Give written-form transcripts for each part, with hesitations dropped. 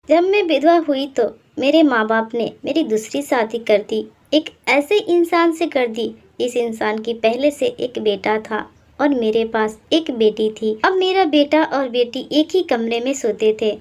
जब मैं विधवा हुई तो मेरे माँ बाप ने मेरी दूसरी शादी कर दी। एक ऐसे इंसान से कर दी, इस इंसान की पहले से एक बेटा था और मेरे पास एक बेटी थी। अब मेरा बेटा और बेटी एक ही कमरे में सोते थे,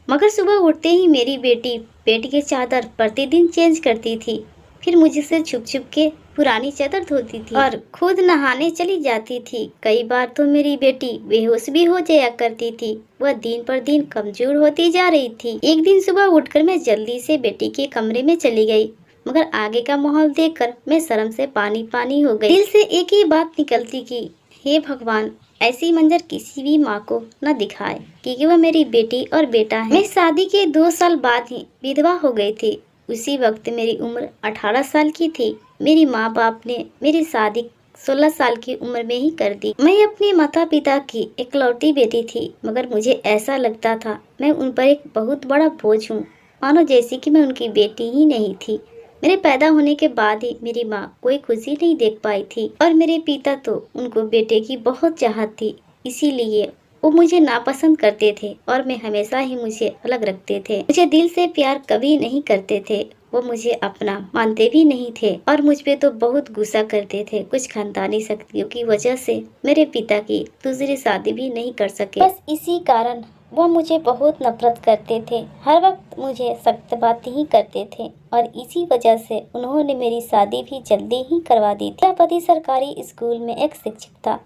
मगर सुबह उठते ही मेरी बेटी बेड की चादर प्रतिदिन चेंज करती थी। फिर मुझसे छुप छुप के पुरानी चादर धोती थी और खुद नहाने चली जाती थी। कई बार तो मेरी बेटी बेहोश भी हो जाया करती थी। वह दिन पर दिन कमजोर होती जा रही थी। एक दिन सुबह उठकर मैं जल्दी से बेटी के कमरे में चली गई, मगर आगे का माहौल देखकर मैं शर्म से पानी पानी हो गई। दिल से एक ही बात निकलती कि हे भगवान, ऐसी मंजर किसी भी माँ को न दिखाए, क्योंकि वह मेरी बेटी और बेटा है। मैं शादी के 2 साल बाद ही विधवा हो गई थी। उसी वक्त मेरी उम्र 18 साल की थी। मेरी माँ बाप ने मेरी शादी 16 साल की उम्र में ही कर दी। मैं अपने माता पिता की इकलौती बेटी थी, मगर मुझे ऐसा लगता था मैं उन पर एक बहुत बड़ा बोझ हूँ, मानो जैसे कि मैं उनकी बेटी ही नहीं थी। मेरे पैदा होने के बाद ही मेरी माँ कोई खुशी नहीं देख पाई थी और मेरे पिता तो उनको बेटे की बहुत चाहत थी, इसीलिए वो मुझे नापसंद करते थे और मैं हमेशा ही मुझे अलग रखते थे। मुझे दिल से प्यार कभी नहीं करते थे। वो मुझे अपना मानते भी नहीं थे और मुझ पे तो बहुत गुस्सा करते थे। कुछ खानदानी शक्तियों की वजह से मेरे पिता की दूसरी शादी भी नहीं कर सके। बस इसी कारण वो मुझे बहुत नफरत करते थे। हर वक्त मुझे सख्त बात ही करते थे और इसी वजह से उन्होंने मेरी शादी भी जल्दी ही करवा दी थी। मेरा पति सरकारी स्कूल में एक शिक्षक था।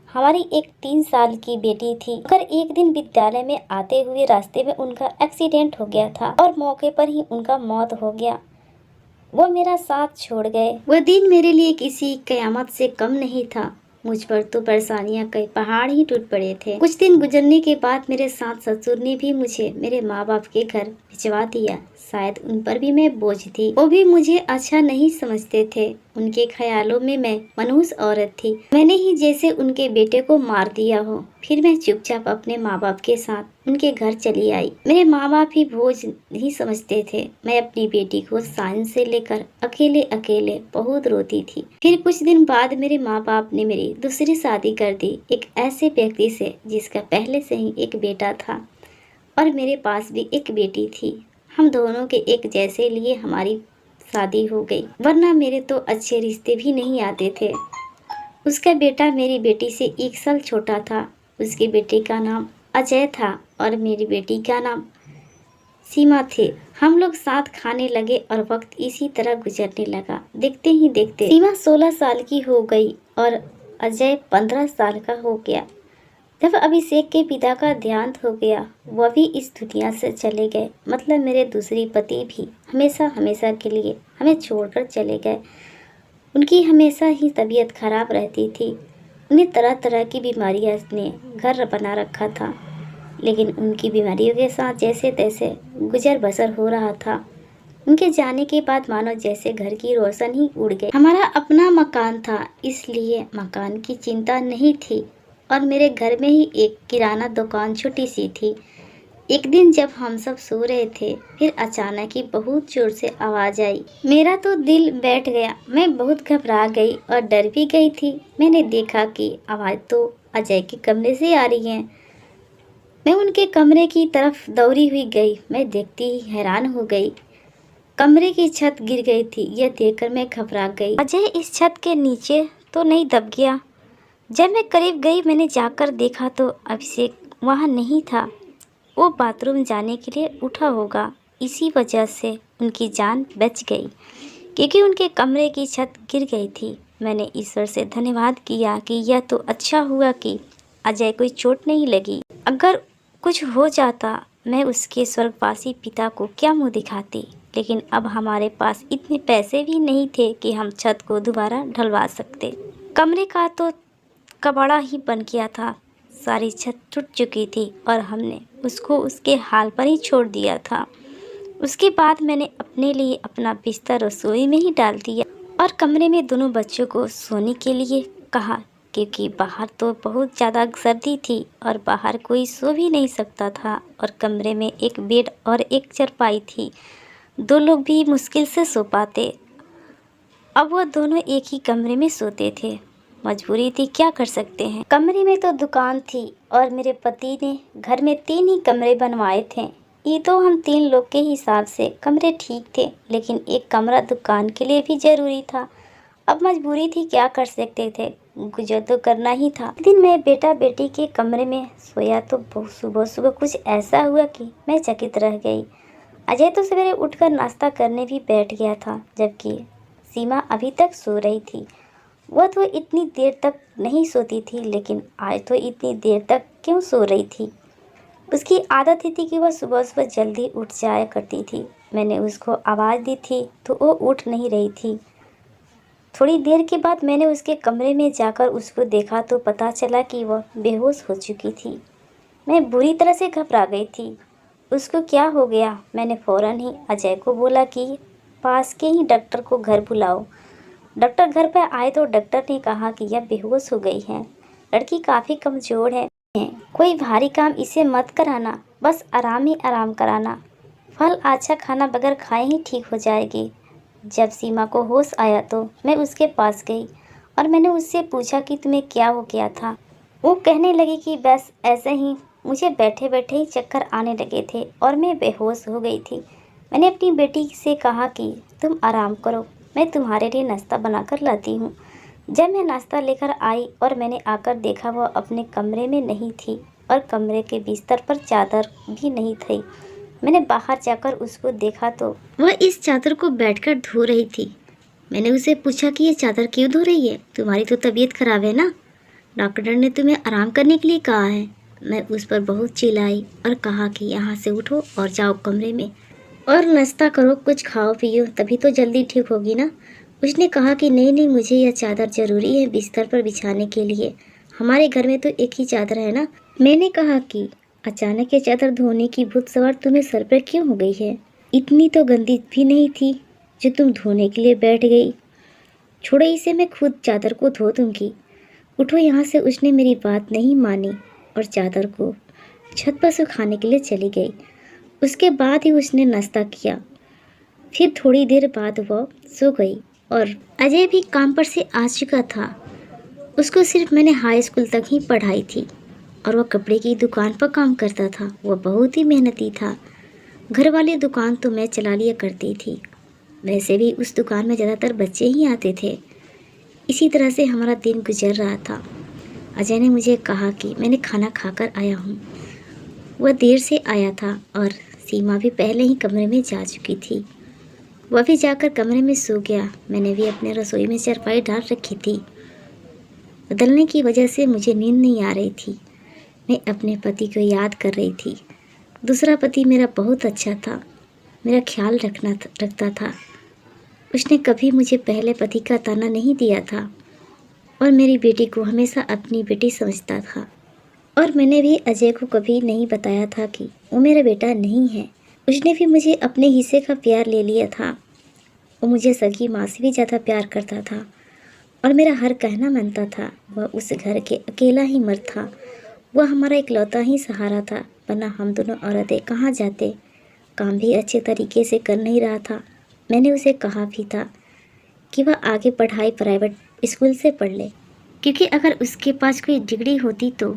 हमारी एक 3 साल की बेटी थी, मगर एक दिन विद्यालय में आते हुए रास्ते में उनका एक्सीडेंट हो गया था और मौके पर ही उनका मौत हो गया। वो मेरा साथ छोड़ गए। वह दिन मेरे लिए किसी कयामत से कम नहीं था। मुझ पर तो परेशानियां कई पहाड़ ही टूट पड़े थे। कुछ दिन गुजरने के बाद मेरे सास ससुर ने भी मुझे मेरे माँ बाप के घर भिजवा दिया। शायद उन पर भी मैं बोझ थी। वो भी मुझे अच्छा नहीं समझते थे। उनके ख्यालों में मैं मनहूस औरत थी। मैंने ही जैसे उनके बेटे को मार दिया हो। फिर मैं चुपचाप अपने माँ बाप के साथ उनके घर चली आई। मेरे माँ बाप ही बोझ नहीं समझते थे। मैं अपनी बेटी को साइंस से लेकर अकेले अकेले बहुत रोती थी। फिर कुछ दिन बाद मेरे माँ बाप ने मेरी दूसरी शादी कर दी, एक ऐसे व्यक्ति से जिसका पहले से ही एक बेटा था और मेरे पास भी एक बेटी थी। हम दोनों के एक जैसे लिए हमारी शादी हो गई, वरना मेरे तो अच्छे रिश्ते भी नहीं आते थे। उसका बेटा मेरी बेटी से 1 साल छोटा था। उसके बेटे का नाम अजय था और मेरी बेटी का नाम सीमा थे। हम लोग साथ खाने लगे और वक्त इसी तरह गुजरने लगा। देखते ही देखते सीमा 16 साल की हो गई और अजय 15 साल का हो गया। जब अभिषेक के पिता का देहांत हो गया, वह भी इस दुनिया से चले गए। मतलब मेरे दूसरे पति भी हमेशा हमेशा के लिए हमें छोड़कर चले गए। उनकी हमेशा ही तबीयत खराब रहती थी। उन्हें तरह तरह की बीमारियां ने घर बना रखा था, लेकिन उनकी बीमारियों के साथ जैसे तैसे गुजर बसर हो रहा था। उनके जाने के बाद मानो जैसे घर की रोशन ही उड़ गई। हमारा अपना मकान था, इसलिए मकान की चिंता नहीं थी और मेरे घर में ही एक किराना दुकान छोटी सी थी। एक दिन जब हम सब सो रहे थे, फिर अचानक ही बहुत जोर से आवाज आई। मेरा तो दिल बैठ गया। मैं बहुत घबरा गई और डर भी गई थी। मैंने देखा कि आवाज तो अजय के कमरे से आ रही है। मैं उनके कमरे की तरफ दौड़ी हुई गई। मैं देखती ही हैरान हो गई। कमरे की छत गिर गई थी। यह देखकर मैं घबरा गई। अजय इस छत के नीचे तो नहीं दब गया? जब मैं करीब गई, मैंने जाकर देखा तो अभिषेक वहाँ नहीं था। वो बाथरूम जाने के लिए उठा होगा, इसी वजह से उनकी जान बच गई, क्योंकि उनके कमरे की छत गिर गई थी। मैंने ईश्वर से धन्यवाद किया कि यह तो अच्छा हुआ कि अजय कोई चोट नहीं लगी। अगर कुछ हो जाता, मैं उसके स्वर्गवासी पिता को क्या मुंह दिखाती। लेकिन अब हमारे पास इतने पैसे भी नहीं थे कि हम छत को दोबारा ढलवा सकते। कमरे का तो कबाड़ा ही बन गया था। सारी छत टूट चुकी थी और हमने उसको उसके हाल पर ही छोड़ दिया था। उसके बाद मैंने अपने लिए अपना बिस्तर रसोई में ही डाल दिया और कमरे में दोनों बच्चों को सोने के लिए कहा, क्योंकि बाहर तो बहुत ज़्यादा सर्दी थी और बाहर कोई सो भी नहीं सकता था और कमरे में एक बेड और एक चारपाई थी। 2 लोग भी मुश्किल से सो पाते। अब वो दोनों एक ही कमरे में सोते थे। मजबूरी थी, क्या कर सकते हैं। कमरे में तो दुकान थी और मेरे पति ने घर में 3 ही कमरे बनवाए थे। ये तो हम 3 लोग के हिसाब से कमरे ठीक थे, लेकिन एक कमरा दुकान के लिए भी ज़रूरी था। अब मजबूरी थी, क्या कर सकते थे, गुजर तो करना ही था। एक दिन मैं बेटा बेटी के कमरे में सोया तो बहुत सुबह सुबह कुछ ऐसा हुआ कि मैं चकित रह गई। अजय तो सवेरे उठकर नाश्ता करने भी बैठ गया था, जबकि सीमा अभी तक सो रही थी। वह तो इतनी देर तक नहीं सोती थी, लेकिन आज तो इतनी देर तक क्यों सो रही थी। उसकी आदत ही थी कि वह सुबह सुबह जल्दी उठ जाया करती थी। मैंने उसको आवाज़ दी थी तो वो उठ नहीं रही थी। थोड़ी देर के बाद मैंने उसके कमरे में जाकर उसको देखा तो पता चला कि वह बेहोश हो चुकी थी। मैं बुरी तरह से घबरा गई थी। उसको क्या हो गया? मैंने फ़ौरन ही अजय को बोला कि पास के ही डॉक्टर को घर बुलाओ। डॉक्टर घर पर आए तो डॉक्टर ने कहा कि यह बेहोश हो गई है। लड़की काफ़ी कमज़ोर है, कोई भारी काम इसे मत कराना, बस आराम ही आराम कराना। फल अच्छा खाना बगैर खाए ही ठीक हो जाएगी। जब सीमा को होश आया तो मैं उसके पास गई और मैंने उससे पूछा कि तुम्हें क्या हो गया था। वो कहने लगी कि बस ऐसे ही, मुझे बैठे बैठे ही चक्कर आने लगे थे और मैं बेहोश हो गई थी। मैंने अपनी बेटी से कहा कि तुम आराम करो, मैं तुम्हारे लिए नाश्ता बनाकर लाती हूँ। जब मैं नाश्ता लेकर आई और मैंने आकर देखा वह अपने कमरे में नहीं थी और कमरे के बिस्तर पर चादर भी नहीं थी। मैंने बाहर जाकर उसको देखा तो वह इस चादर को बैठकर धो रही थी। मैंने उसे पूछा कि ये चादर क्यों धो रही है? तुम्हारी तो तबीयत खराब है ना? डॉक्टर ने तुम्हें आराम करने के लिए कहा है। मैं उस पर बहुत चिल्लाई और कहा कि यहाँ से उठो और जाओ कमरे में और नाश्ता करो, कुछ खाओ पियो, तभी तो जल्दी ठीक होगी ना। उसने कहा कि नहीं नहीं, मुझे यह चादर ज़रूरी है बिस्तर पर बिछाने के लिए, हमारे घर में तो एक ही चादर है ना। मैंने कहा कि अचानक ये चादर धोने की भूत सवार तुम्हें सर पर क्यों हो गई है? इतनी तो गंदी भी नहीं थी जो तुम धोने के लिए बैठ गई। छोड़ो इसे, मैं खुद चादर को धो दूंगी। उठो यहाँ से। उसने मेरी बात नहीं मानी और चादर को छत पर सुखाने के लिए चली गई। उसके बाद ही उसने नाश्ता किया। फिर थोड़ी देर बाद वह सो गई और अजय भी काम पर से आ चुका था। उसको सिर्फ मैंने हाई स्कूल तक ही पढ़ाई थी और वह कपड़े की दुकान पर काम करता था। वह बहुत ही मेहनती था। घर वाली दुकान तो मैं चला लिया करती थी। वैसे भी उस दुकान में ज़्यादातर बच्चे ही आते थे। इसी तरह से हमारा दिन गुजर रहा था। अजय ने मुझे कहा कि मैंने खाना खाकर आया हूँ। वह देर से आया था और सीमा भी पहले ही कमरे में जा चुकी थी। वह भी जाकर कमरे में सो गया। मैंने भी अपने रसोई में चारपाई डाल रखी थी। बदलने की वजह से मुझे नींद नहीं आ रही थी। मैं अपने पति को याद कर रही थी। दूसरा पति मेरा बहुत अच्छा था, मेरा ख्याल रखता था। उसने कभी मुझे पहले पति का ताना नहीं दिया था और मेरी बेटी को हमेशा अपनी बेटी समझता था। और मैंने भी अजय को कभी नहीं बताया था कि वो मेरा बेटा नहीं है। उसने भी मुझे अपने हिस्से का प्यार ले लिया था। वो मुझे सगी माँ से भी ज़्यादा प्यार करता था और मेरा हर कहना मानता था। वह उस घर के अकेला ही मर्द था। वह हमारा इकलौता ही सहारा था, वरना हम दोनों औरतें कहाँ जाते। काम भी अच्छे तरीके से कर नहीं रहा था। मैंने उसे कहा भी था कि वह आगे पढ़ाई प्राइवेट स्कूल से पढ़ ले, क्योंकि अगर उसके पास कोई डिग्री होती तो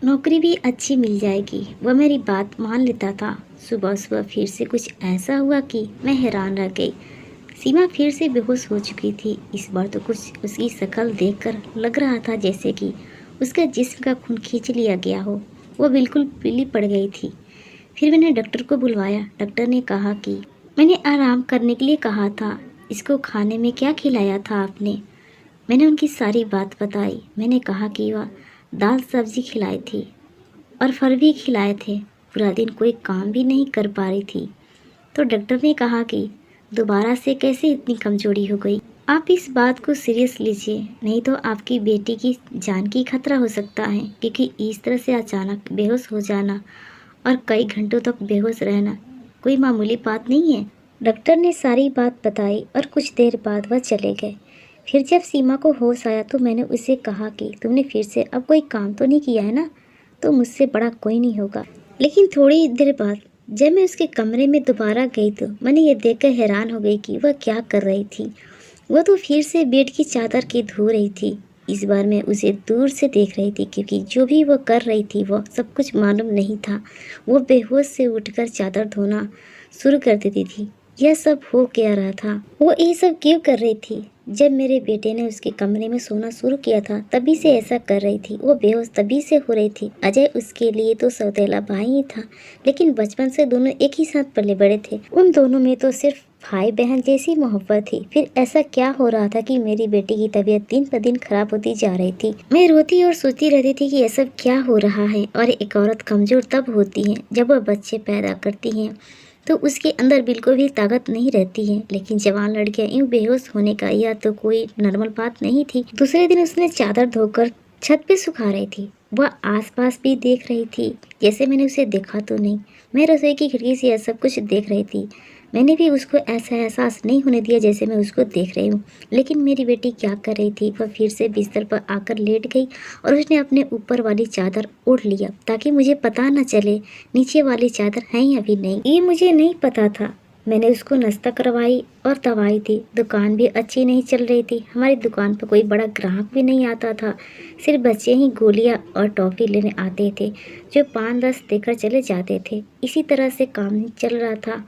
नौकरी भी अच्छी मिल जाएगी। वह मेरी बात मान लेता था। सुबह सुबह फिर से कुछ ऐसा हुआ कि मैं हैरान रह गई। सीमा फिर से बेहोश हो चुकी थी। इस बार तो कुछ उसकी शक्ल देखकर लग रहा था जैसे कि उसके जिस्म का खून खींच लिया गया हो। वह बिल्कुल पीली पड़ गई थी। फिर मैंने डॉक्टर को बुलवाया। डॉक्टर ने कहा कि मैंने आराम करने के लिए कहा था। इसको खाने में क्या खिलाया था आपने? मैंने उनकी सारी बात बताई। मैंने कहा कि वह दाल सब्जी खिलाई थी और फल भी खिलाए थे। पूरा दिन कोई काम भी नहीं कर पा रही थी। तो डॉक्टर ने कहा कि दोबारा से कैसे इतनी कमजोरी हो गई। आप इस बात को सीरियस लीजिए, नहीं तो आपकी बेटी की जान की खतरा हो सकता है, क्योंकि इस तरह से अचानक बेहोश हो जाना और कई घंटों तक बेहोश रहना कोई मामूली बात नहीं है। डॉक्टर ने सारी बात बताई और कुछ देर बाद वह चले गए। फिर जब सीमा को होश आया तो मैंने उसे कहा कि तुमने फिर से अब कोई काम तो नहीं किया है ना? तो मुझसे बड़ा कोई नहीं होगा। लेकिन थोड़ी देर बाद जब मैं उसके कमरे में दोबारा गई तो मैंने ये देखकर हैरान हो गई कि वह क्या कर रही थी। वह तो फिर से बेड की चादर की धो रही थी। इस बार मैं उसे दूर से देख रही थी, क्योंकि जो भी वो कर रही थी वो सब कुछ मालूम नहीं था। वो बेहोश से उठकर चादर धोना शुरू कर देती थी। यह सब हो क्या रहा था? वो ये सब क्यों कर रही थी? जब मेरे बेटे ने उसके कमरे में सोना शुरू किया था तभी से ऐसा कर रही थी। वो बेहोश तभी से हो रही थी। अजय उसके लिए तो सौतेला भाई ही था, लेकिन बचपन से दोनों एक ही साथ पले बड़े थे। उन दोनों में तो सिर्फ भाई बहन जैसी मोहब्बत थी। फिर ऐसा क्या हो रहा था कि मेरी बेटी की तबीयत दिन पर दिन खराब होती जा रही थी। मैं रोती और सोचती रहती थी कि ये सब क्या हो रहा है। और एक औरत कमजोर तब होती है जब वह बच्चे पैदा करती है, तो उसके अंदर बिल्कुल भी ताकत नहीं रहती है। लेकिन जवान लड़कियां यूं बेहोश होने का यह तो कोई नॉर्मल बात नहीं थी। दूसरे दिन उसने चादर धोकर छत पे सुखा रही थी। वह आसपास भी देख रही थी, जैसे मैंने उसे देखा तो नहीं। मैं रसोई की खिड़की से यह सब कुछ देख रही थी। मैंने भी उसको ऐसा एहसास नहीं होने दिया जैसे मैं उसको देख रही हूँ। लेकिन मेरी बेटी क्या कर रही थी? वह फिर से बिस्तर पर आकर लेट गई और उसने अपने ऊपर वाली चादर ओढ़ लिया ताकि मुझे पता न चले नीचे वाली चादर है या भी नहीं। ये मुझे नहीं पता था। मैंने उसको नाश्ता करवाई और दवाई दी। दुकान भी अच्छी नहीं चल रही थी। हमारी दुकान पर कोई बड़ा ग्राहक भी नहीं आता था। सिर्फ बच्चे ही गोलियां और टॉफ़ी लेने आते थे, जो 5-10 देकर चले जाते थे। इसी तरह से काम चल रहा था।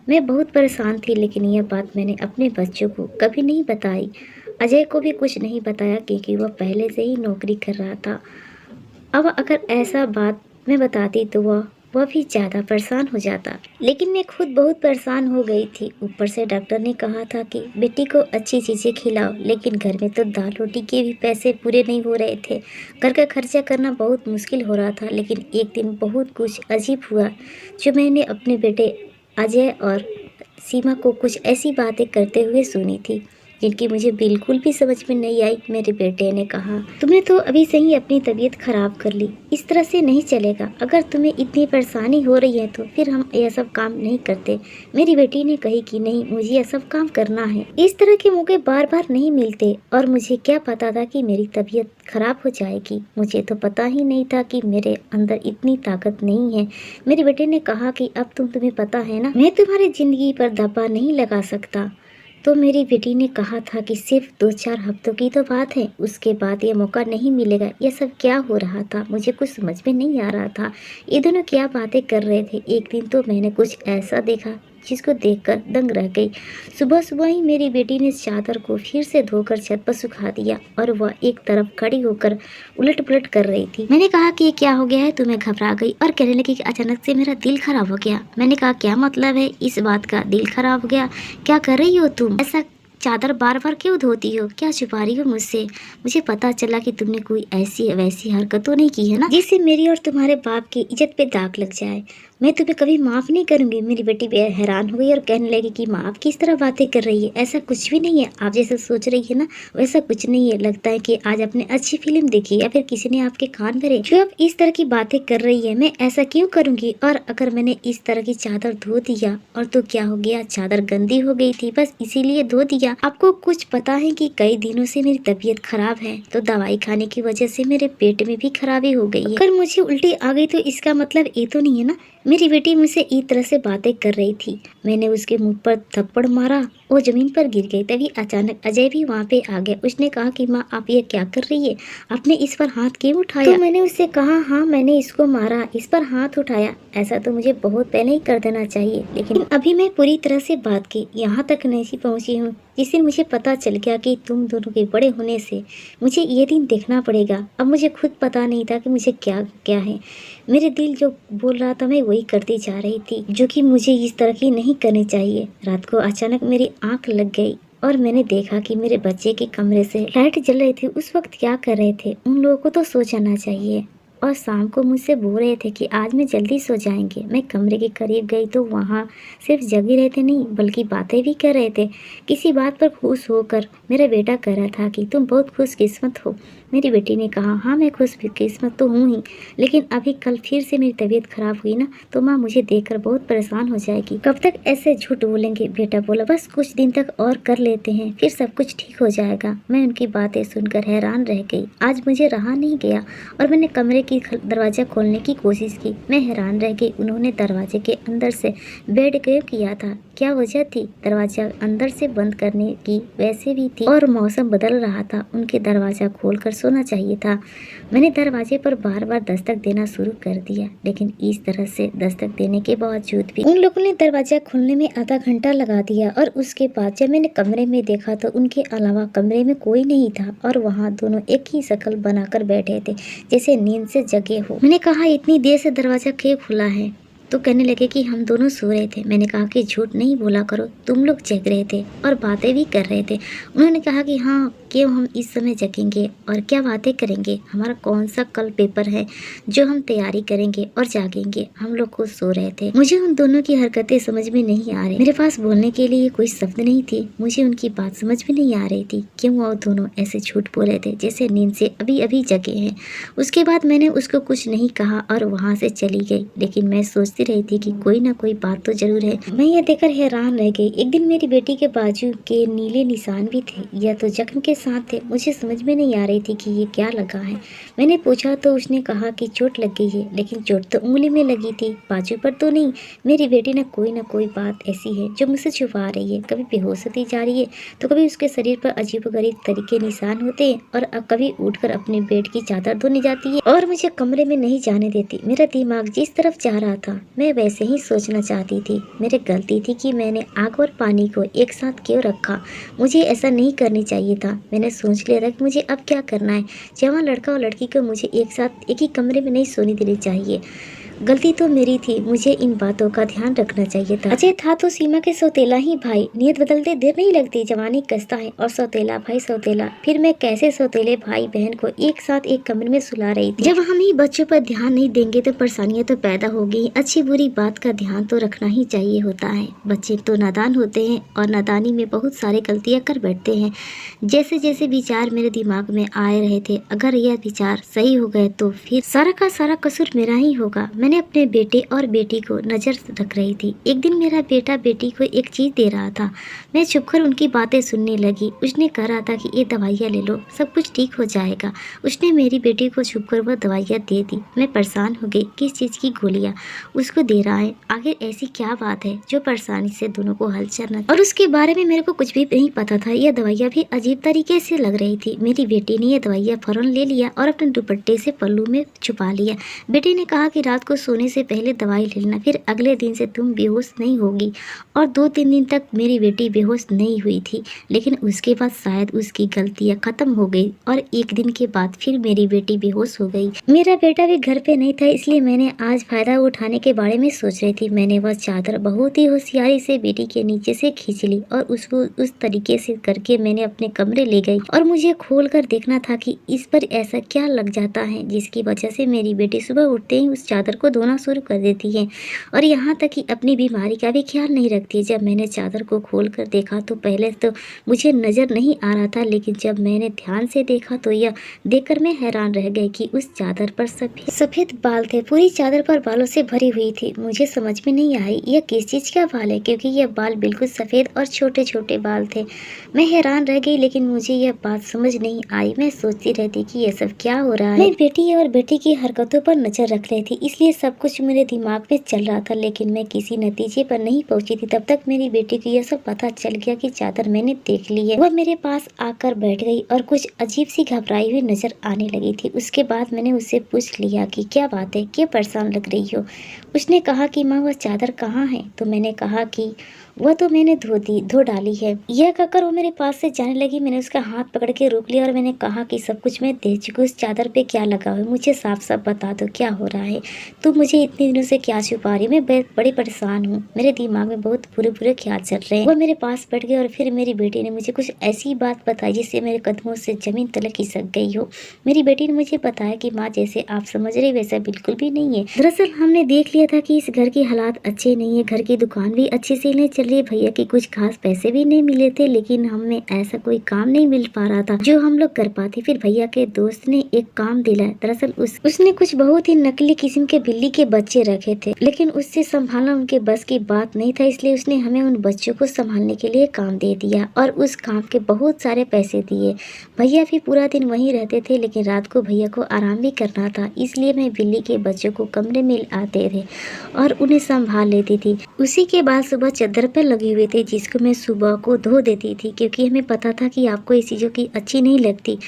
मैं बहुत परेशान थी, लेकिन यह बात मैंने अपने बच्चों को कभी नहीं बताई। अजय को भी कुछ नहीं बताया, क्योंकि वह पहले से ही नौकरी कर रहा था। अब अगर ऐसा बात मैं बताती तो वह भी ज़्यादा परेशान हो जाता। लेकिन मैं खुद बहुत परेशान हो गई थी। ऊपर से डॉक्टर ने कहा था कि बेटी को अच्छी चीज़ें खिलाओ, लेकिन घर में तो दाल रोटी के भी पैसे पूरे नहीं हो रहे थे। घर का खर्चा करना बहुत मुश्किल हो रहा था। लेकिन एक दिन बहुत कुछ अजीब हुआ, जो मैंने अपने बेटे अजय और सीमा को कुछ ऐसी बातें करते हुए सुनी थी जिनकी मुझे बिल्कुल भी समझ में नहीं आई। मेरे बेटे ने कहा, तुमने तो अभी से ही अपनी तबीयत खराब कर ली। इस तरह से नहीं चलेगा। अगर तुम्हें इतनी परेशानी हो रही है तो फिर हम यह सब काम नहीं करते। मेरी बेटी ने कही कि नहीं, मुझे यह सब काम करना है। इस तरह के मौके बार बार नहीं मिलते, और मुझे क्या पता था कि मेरी तबीयत खराब हो जाएगी। मुझे तो पता ही नहीं था कि मेरे अंदर इतनी ताकत नहीं है। मेरे बेटे ने कहा कि अब तुम्हें पता है ना, मैं तुम्हारी जिंदगी पर दबा नहीं लगा सकता। तो मेरी बेटी ने कहा था कि सिर्फ 2-4 हफ्तों की तो बात है, उसके बाद ये मौका नहीं मिलेगा। यह सब क्या हो रहा था? मुझे कुछ समझ में नहीं आ रहा था। ये दोनों क्या बातें कर रहे थे? एक दिन तो मैंने कुछ ऐसा देखा जिसको देखकर दंग रह गई। सुबह सुबह ही मेरी बेटी ने चादर को फिर से धोकर छत पर सुखा दिया और वह एक तरफ खड़ी होकर उलट पुलट कर रही थी। मैंने कहा कि ये क्या हो गया है? तो मैं घबरा गई और कहने लगी कि अचानक से मेरा दिल खराब हो गया। मैंने कहा, क्या मतलब है इस बात का, दिल खराब हो गया? क्या कर रही हो तुम? ऐसा चादर बार बार क्यों धोती हो? क्या छुपा रही हो मुझसे? मुझे पता चला कि तुमने कोई ऐसी वैसी हरकत तो नहीं की है ना, जिससे मेरी और तुम्हारे बाप की इज्जत पे दाग लग जाए। मैं तुम्हें कभी माफ़ नहीं करूंगी। मेरी बेटी हैरान हो गई और कहने लगी कि माँ आप किस तरह बातें कर रही है? ऐसा कुछ भी नहीं है, आप जैसा सोच रही है ना वैसा कुछ नहीं है। लगता है कि आज आपने अच्छी फिल्म देखी या फिर किसी ने आपके कान भरे जो आप इस तरह की बातें कर रही है। मैं ऐसा क्यों करूंगी? और अगर मैंने इस तरह की चादर धो दिया और तो क्या हो गया? चादर गंदी हो गई थी, बस इसीलिए धो दिया। आपको कुछ पता है कि कई दिनों से मेरी तबीयत खराब है, तो दवाई खाने की वजह से मेरे पेट में भी खराबी हो गई है। अगर मुझे उल्टी आ गई तो इसका मतलब ये तो नहीं है ना। मेरी बेटी मुझसे इस तरह से बातें कर रही थी। मैंने उसके मुंह पर थप्पड़ मारा, वो जमीन पर गिर गई। तभी अचानक अजय भी वहाँ पे आ गया। उसने कहा कि माँ आप ये क्या कर रही है? आपने इस पर हाथ क्यों उठाया? तो मैंने उससे कहा, हाँ मैंने इसको मारा, इस पर हाथ उठाया। ऐसा तो मुझे बहुत पहले ही कर देना चाहिए, लेकिन अभी मैं पूरी तरह से बात की यहाँ तक नहीं पहुँची हूँ जिस दिन मुझे पता चल गया कि तुम दोनों के बड़े होने से मुझे ये दिन देखना पड़ेगा। अब मुझे खुद पता नहीं था कि मुझे क्या क्या है। मेरे दिल जो बोल रहा था मैं वही करती जा रही थी, जो कि मुझे इस तरह की नहीं करनी चाहिए। रात को अचानक मेरी आंख लग गई और मैंने देखा कि मेरे बच्चे के कमरे से लाइट जल रही थी। उस वक्त क्या कर रहे थे? उन लोगों को तो सो जाना चाहिए और शाम को मुझसे बोल रहे थे कि आज में जल्दी सो जाएंगे। मैं कमरे के करीब गई तो वहाँ सिर्फ जगी रहे थे नहीं, बल्कि बातें भी कर रहे थे। किसी बात पर खुश होकर मेरा बेटा कह रहा था कि तुम बहुत खुशकिस्मत हो। मेरी बेटी ने कहा, हाँ मैं खुशकिस्मत तो हूँ ही, लेकिन अभी कल फिर से मेरी तबीयत खराब हुई ना तो माँ मुझे देखकर बहुत परेशान हो जाएगी। कब तक ऐसे झूठ बोलेंगे? बेटा बोला, बस कुछ दिन तक और कर लेते हैं, फिर सब कुछ ठीक हो जाएगा। मैं उनकी बातें सुनकर हैरान रह गई। आज मुझे रहा नहीं गया और मैंने कमरे की दरवाजा खोलने की कोशिश की। मैं हैरान रह गई। उन्होंने दरवाजे के अंदर से बेड क्यों किया था? क्या वजह थी? दरवाजा अंदर से बंद करने की वैसे भी थी और मौसम बदल रहा था, उनके दरवाजा खोलकर सोना चाहिए था। मैंने दरवाजे पर बार बार दस्तक देना शुरू कर दिया, लेकिन इस तरह से दस्तक देने के बावजूद भी उन लोगों ने दरवाजा खोलने में आधा घंटा लगा दिया। और उसके बाद जब मैंने कमरे में देखा तो उनके अलावा कमरे में कोई नहीं था और वहाँ दोनों एक ही शक्ल बनाकर बैठे थे, जैसे नींद से जगे हो। मैंने कहा, इतनी देर से दरवाजा क्यों खुला है? तो कहने लगे कि हम दोनों सो रहे थे। मैंने कहा कि झूठ नहीं बोला करो, तुम लोग जग रहे थे और बातें भी कर रहे थे। उन्होंने कहा कि हाँ, क्यों हम इस समय जगेंगे और क्या बातें करेंगे? हमारा कौन सा कल पेपर है जो हम तैयारी करेंगे और जागेंगे? हम लोग खुद सो रहे थे। मुझे उन दोनों की हरकतें समझ में नहीं आ रही। मेरे पास बोलने के लिए कोई शब्द नहीं थी। मुझे उनकी बात समझ में नहीं आ रही थी। क्यों वो दोनों ऐसे झूठ बोल रहे थे जैसे नींद से अभी अभी जगे हैं। उसके बाद मैंने उसको कुछ नहीं कहा और वहाँ से चली गई, लेकिन मैं सोचती रही थी कि कोई ना कोई बात तो जरूर है। मैं यह देखकर हैरान रह गई। एक दिन मेरी बेटी के बाजू के नीले निशान भी थे, या तो जख्म के साथ थे। मुझे समझ में नहीं आ रही थी कि ये क्या लगा है। मैंने पूछा तो उसने कहा कि चोट लग गई है, लेकिन चोट तो उंगली में लगी थी, बाजू पर तो नहीं। मेरी बेटी ने कोई ना कोई बात ऐसी है जो मुझसे छुपा रही है। कभी बेहोश होती जा रही है तो कभी उसके शरीर पर अजीबोगरीब तरीके निशान होते हैं और अब कभी उठकर अपने बेड की चादर धोने जाती है और मुझे कमरे में नहीं जाने देती। मेरा दिमाग जिस तरफ जा रहा था मैं वैसे ही सोचना चाहती थी। मेरी गलती थी कि मैंने आग और पानी को एक साथ क्यों रखा। मुझे ऐसा नहीं करनी चाहिए था। मैंने सोच लिया था कि मुझे अब क्या करना है। जवान लड़का और लड़की को मुझे एक साथ एक ही कमरे में नहीं सोने देनी चाहिए। गलती तो मेरी थी, मुझे इन बातों का ध्यान रखना चाहिए था। अजय था तो सीमा के सौतेला ही भाई। नियत बदलते देर नहीं लगती, जवानी कसता है और सौतेला भाई सौतेला। फिर मैं कैसे सौतेले भाई बहन को एक साथ एक कमरे में सुला रही थी। जब हम ही बच्चों पर ध्यान नहीं देंगे तो परेशानियां तो पैदा होगी। अच्छी बुरी बात का ध्यान तो रखना ही चाहिए होता है। बच्चे तो नादान होते हैं और नादानी में बहुत सारी गलतियां कर बैठते हैं। जैसे जैसे विचार मेरे दिमाग में आए रहे थे, अगर यह विचार सही हो गए तो फिर सारा का सारा कसूर मेरा ही होगा। मैंने अपने बेटे और बेटी को नजर रख रही थी। एक दिन मेरा बेटा बेटी को एक चीज दे रहा था। मैं चुपकर उनकी बातें सुनने लगी। उसने कह रहा था कि ये दवाइयाँ ले लो, सब कुछ ठीक हो जाएगा। उसने मेरी बेटी को छुपकर वह दवाइयाँ दे दी। मैं परेशान हो गई, किस चीज़ की गोलियाँ उसको दे रहा है? आखिर ऐसी क्या बात है जो परेशानी से दोनों को हल करना। और उसके बारे में मेरे को कुछ भी नहीं पता था। यह दवाइयाँ भी अजीब तरीके से लग रही थी। मेरी बेटी ने यह दवाइयाँ फौरन ले लिया और अपने दुपट्टे से पल्लू में छुपा लिया। बेटी ने कहा कि रात को सोने से पहले दवाई ले लेना, फिर अगले दिन से तुम बेहोश नहीं होगी। और 2-3 दिन तक मेरी बेटी बेहोश नहीं हुई थी, लेकिन उसके बाद शायद उसकी गलतियाँ खत्म हो गई और एक दिन के बाद फिर मेरी बेटी बेहोश हो गई। मेरा बेटा भी घर पे नहीं था, इसलिए मैंने आज फायदा उठाने के बारे में सोच रही थी। मैंने वह चादर बहुत ही होशियारी से बेटी के नीचे से खींच ली और उसको उस तरीके से करके मैंने अपने कमरे ले गई और मुझे खोल कर देखना था कि इस पर ऐसा क्या लग जाता है जिसकी वजह से मेरी बेटी सुबह उठते ही उस चादर को धोना शुरू कर देती है और यहाँ तक कि अपनी बीमारी का भी ख्याल नहीं रखती। जब मैंने चादर को खोल कर देखा तो पहले तो मुझे नजर नहीं आ रहा था, लेकिन जब मैंने ध्यान से देखा तो यह देखकर मैं हैरान रह गई कि उस चादर पर सफेद बाल थे। पूरी चादर पर बालों से भरी हुई थी। मुझे समझ में नहीं आई यह किस चीज का बाल है, क्योंकि यह बाल बिल्कुल सफेद और छोटे छोटे बाल थे। मैं हैरान रह गई, लेकिन मुझे यह बात समझ नहीं आई। मैं सोचती रहती कि यह सब क्या हो रहा है। मैं बेटी और बेटी की हरकतों पर नजर रख रही थी, इसलिए सब कुछ मेरे दिमाग में चल रहा था, लेकिन मैं किसी नतीजे पर नहीं पहुंची थी। तब तक मेरी बेटी को यह सब पता चल गया कि चादर मैंने देख ली है। वह मेरे पास आकर बैठ गई और कुछ अजीब सी घबराई हुई नजर आने लगी थी। उसके बाद मैंने उससे पूछ लिया कि क्या बात है, क्यों परेशान लग रही हो। उसने कहा कि माँ वह चादर कहाँ है। तो मैंने कहा कि वह तो मैंने धो डाली है। यह कहकर वो मेरे पास से जाने लगी। मैंने उसका हाथ पकड़ के रोक लिया और मैंने कहा कि सब कुछ मैं देख चुकी हूँ, उस चादर पे क्या लगा हुआ है, मुझे साफ साफ बता दो क्या हो रहा है। तुम मुझे इतने दिनों से क्या छुपा रही है? मैं बड़ी परेशान हूँ, मेरे दिमाग में बहुत बुरे बुरे ख्याल चल रहे हैं। वो मेरे पास बैठ गए और फिर मेरी बेटी ने मुझे कुछ ऐसी बात बताई जिससे मेरे कदमों से जमीन तलक खिसक गई हो। मेरी बेटी ने मुझे बताया कि माँ जैसे आप समझ रही वैसा बिल्कुल भी नहीं है। दरअसल हमने देख लिया था कि इस घर के हालात अच्छे नहीं है, घर की दुकान भी अच्छे से नहीं चल रही, भैया की कुछ खास पैसे भी नहीं मिले थे, लेकिन हमें ऐसा कोई काम नहीं मिल पा रहा था जो हम लोग कर पाते। फिर भैया के दोस्त ने एक काम दिलाया। दरअसल उसने कुछ बहुत ही नकली किस्म के बिल्ली के बच्चे रखे थे, लेकिन उससे संभालना उनके बस की बात नहीं था, इसलिए उसने हमें उन बच्चों को संभालने के लिए काम दे दिया और उस काम के बहुत सारे पैसे दिए। भैया भी पूरा दिन वहीं रहते थे, लेकिन रात को भैया को आराम भी करना था, इसलिए मैं बिल्ली के बच्चों को कमरे में आते थे और उन्हें संभाल लेती थी। उसी के बाद सुबह चद्दर पर लगी हुई थी, जिसको मैं सुबह को धो देती थी, क्योंकि हमें पता था कि आपको ये चीज़ों की अच्छी नहीं लगती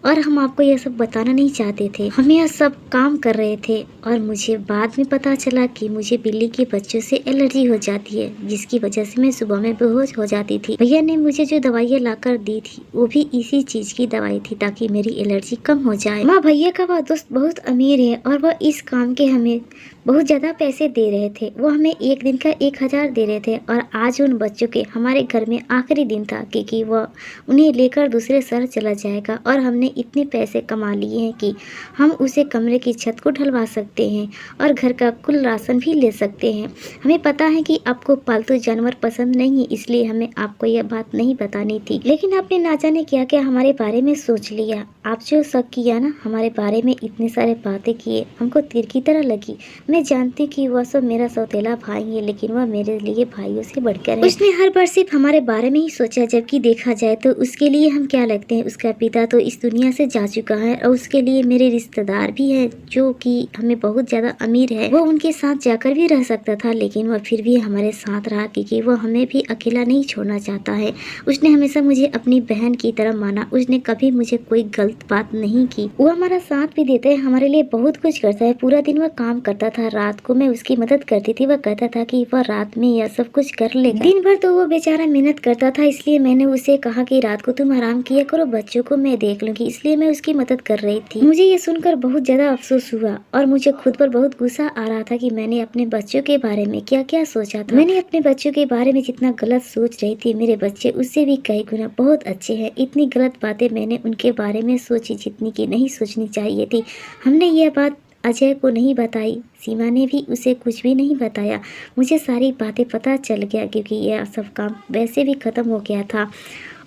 और हम आपको यह सब बताना नहीं चाहते थे। हम यह सब काम कर रहे थे और मुझे बाद में पता चला कि मुझे बिल्ली के बच्चों से एलर्जी हो जाती है, जिसकी वजह से मैं सुबह में बेहोश हो जाती थी। भैया ने मुझे जो दवाइयाँ लाकर दी थी वो भी इसी चीज की दवाई थी, ताकि मेरी एलर्जी कम हो जाए। माँ भैया का वह दोस्त बहुत अमीर है और वह इस काम के हमें बहुत ज़्यादा पैसे दे रहे थे। वो हमें एक दिन का 1000 दे रहे थे और आज उन बच्चों के हमारे घर में आखिरी दिन था, क्योंकि वह उन्हें लेकर दूसरे शहर चला जाएगा और हमने इतने पैसे कमा लिए हैं कि हम उसे कमरे की छत को ढलवा सकते हैं और घर का कुल राशन भी ले सकते हैं। हमें पता है कि आपको पालतू जानवर पसंद नहीं है, इसलिए हमें आपको यह बात नहीं बतानी थी, लेकिन आपने ना जाने क्या क्या हमारे बारे में सोच लिया। आप जो शक किया ना हमारे बारे में, इतने सारे बातें किए, हमको तीर की तरह लगी। मैं जानती कि वह सब मेरा सौतेला भाई है, लेकिन वह मेरे लिए भाइयों से बढ़कर है। उसने हर बार सिर्फ हमारे बारे में ही सोचा, जबकि देखा जाए तो उसके लिए हम क्या लगते हैं। उसका पिता तो इस दुनिया से जा चुका है और उसके लिए मेरे रिश्तेदार भी है जो कि हमें बहुत ज्यादा अमीर है। वो उनके साथ जाकर भी रह सकता था, लेकिन वह फिर भी हमारे साथ रहा, क्योंकि वो हमें भी अकेला नहीं छोड़ना चाहता है। उसने हमेशा मुझे अपनी बहन की तरह माना, उसने कभी मुझे कोई गलत बात नहीं की। वो हमारा साथ भी देता है, हमारे लिए बहुत कुछ करता है। पूरा दिन वह काम करता था, रात को मैं उसकी मदद करती थी। वह कहता था कि वह रात में यह सब कुछ कर लेगा। दिन भर तो वो बेचारा मेहनत करता था, इसलिए मैंने उसे कहा कि रात को तुम आराम किया करो, बच्चों को मैं देख लूंगी, इसलिए मैं उसकी मदद कर रही थी। मुझे ये सुनकर बहुत ज्यादा अफसोस हुआ और मुझे खुद पर बहुत गुस्सा आ रहा था कि मैंने अपने बच्चों के बारे में क्या क्या सोचा था। मैंने अपने बच्चों के बारे में जितना गलत सोच रही थी, मेरे बच्चे उससे भी कई गुना बहुत अच्छे हैं। इतनी गलत बातें मैंने उनके बारे में सोची जितनी की नहीं सोचनी चाहिए थी। हमने यह बात अजय को नहीं बताई, सीमा ने भी उसे कुछ भी नहीं बताया। मुझे सारी बातें पता चल गया, क्योंकि यह सब काम वैसे भी ख़त्म हो गया था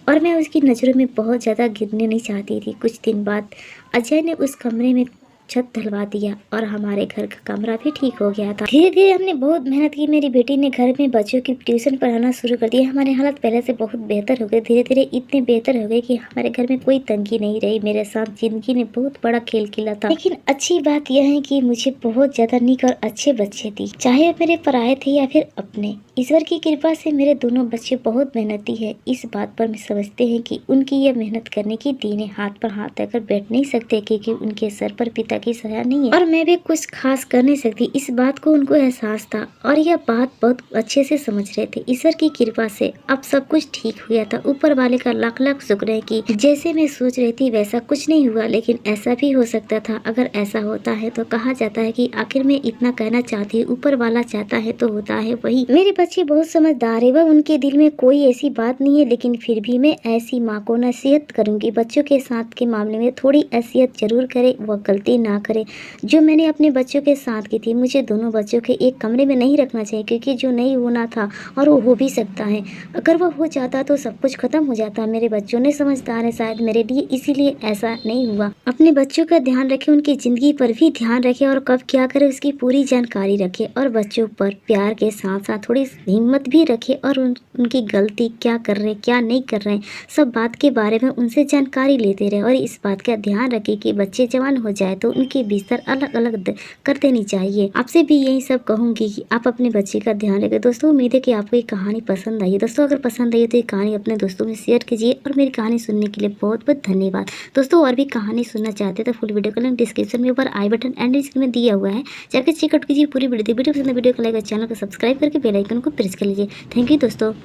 और मैं उसकी नज़रों में बहुत ज़्यादा गिरने नहीं चाहती थी। कुछ दिन बाद अजय ने उस कमरे में छत ढलवा दिया और हमारे घर का कमरा भी ठीक हो गया था। धीरे धीरे हमने बहुत मेहनत की। मेरी बेटी ने घर में बच्चों की ट्यूशन पढ़ाना शुरू कर दिया। हमारे हालत पहले से बहुत बेहतर हो गए, धीरे धीरे इतने बेहतर हो गए कि हमारे घर में कोई तंगी नहीं रही। मेरे साथ जिंदगी ने बहुत बड़ा खेल खेला था, लेकिन अच्छी बात यह है कि मुझे बहुत ज्यादा निक और अच्छे बच्चे थे, चाहे मेरे पराये थे या फिर अपने। ईश्वर की कृपा से मेरे दोनों बच्चे बहुत मेहनती है। इस बात पर मैं समझते हैं कि उनकी यह मेहनत करने की दीने हाथ पर हाथ रखकर बैठ नहीं सकते, क्योंकि उनके सर पर पिता की सहारा नहीं है और मैं भी कुछ खास कर नहीं सकती। इस बात को उनको एहसास था और यह बात बहुत अच्छे से समझ रहे थे। ईश्वर की कृपा से अब सब कुछ ठीक हुआ था। ऊपर वाले का लाख लाख शुक्र है कि जैसे मैं सोच रही थी वैसा कुछ नहीं हुआ, लेकिन ऐसा भी हो सकता था। अगर ऐसा होता है तो कहा जाता है कि आखिर में इतना कहना चाहती हूँ, ऊपर वाला चाहता है तो होता है वही। मेरे बच्चे बहुत समझदार है, वह उनके दिल में कोई ऐसी बात नहीं है, लेकिन फिर भी मैं ऐसी माँ को नसीहत करूंगी, बच्चों के साथ के मामले में थोड़ी एहसियत जरूर करे, वह गलती ना करे जो मैंने अपने बच्चों के साथ की थी। मुझे दोनों बच्चों के एक कमरे में नहीं रखना चाहिए, क्योंकि जो नहीं होना था और वो हो भी सकता है। अगर वो हो जाता तो सब कुछ खत्म हो जाता। मेरे बच्चों ने समझदार है शायद मेरे लिए, इसीलिए ऐसा नहीं हुआ। अपने बच्चों का ध्यान रखे, उनकी जिंदगी पर भी ध्यान रखे और कब क्या करे उसकी पूरी जानकारी रखे और बच्चों पर प्यार के साथ साथ थोड़ी हिम्मत भी रखे और उनकी गलती क्या कर रहे क्या नहीं कर रहे सब बात के बारे में उनसे जानकारी लेते रहे और इस बात का ध्यान रखे कि बच्चे जवान हो जाए तो उनके बिस्तर अलग अलग कर देनी चाहिए। आपसे भी यही सब कहूंगी कि आप अपने बच्चे का ध्यान रखें। दोस्तों उम्मीद है कि आपको ये कहानी पसंद आई है। दोस्तों अगर पसंद आई है तो ये कहानी अपने दोस्तों में शेयर कीजिए और मेरी कहानी सुनने के लिए बहुत बहुत धन्यवाद। दोस्तों और भी कहानी सुनना चाहते हैं तो फुल वीडियो का लिंक डिस्क्रिप्शन में ऊपर आई बटन एंड स्क्रीन में दिया हुआ है, जाकर चेकआउट कीजिए पूरी वीडियो। वीडियो पसंद है वीडियो को लाइक और चैनल को सब्सक्राइब करके बेल आइकन को प्रेस कर लीजिए। थैंक यू दोस्तों।